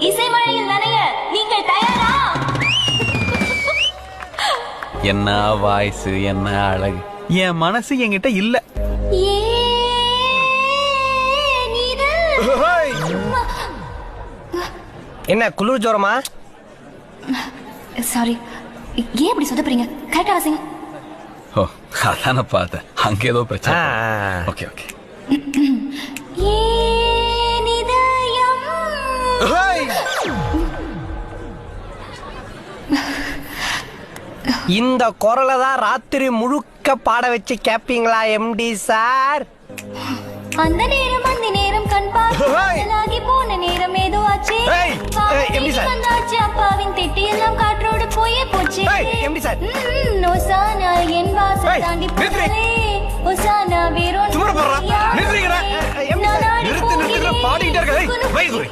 இசைமழையில் நனைய நீங்கள் தயாரா? என்ன வாய்ஸ், என்ன அழகு. என் மனசு என்கிட்ட இல்ல. என்ன குளிர் ஜோரமா? சாரி, ஏன் இப்படி சொதப்புறீங்க? கரெக்டா வாசிங்க. ஓ, அதான பார்த்தேன். அங்க ஏதோ பிரச்சனை. Okay okay. இந்த குரலை தான் ராத்திரி முழுக்க பாட வச்சு கேப்பீங்களா எம்டி சார்? அந்த நேரம் அந்த நேரம் கண் பார்த்து போன நேரம் ஏதோ ஆச்சு. வந்தாச்சு அப்பாவின் திட்டி எல்லாம் காற்றோடு போயே போச்சு. ஒசானா என் வாசல் தாண்டி போனாலே ஒசானா வேறொன்று பாடிக்கிட்டே இருக்க.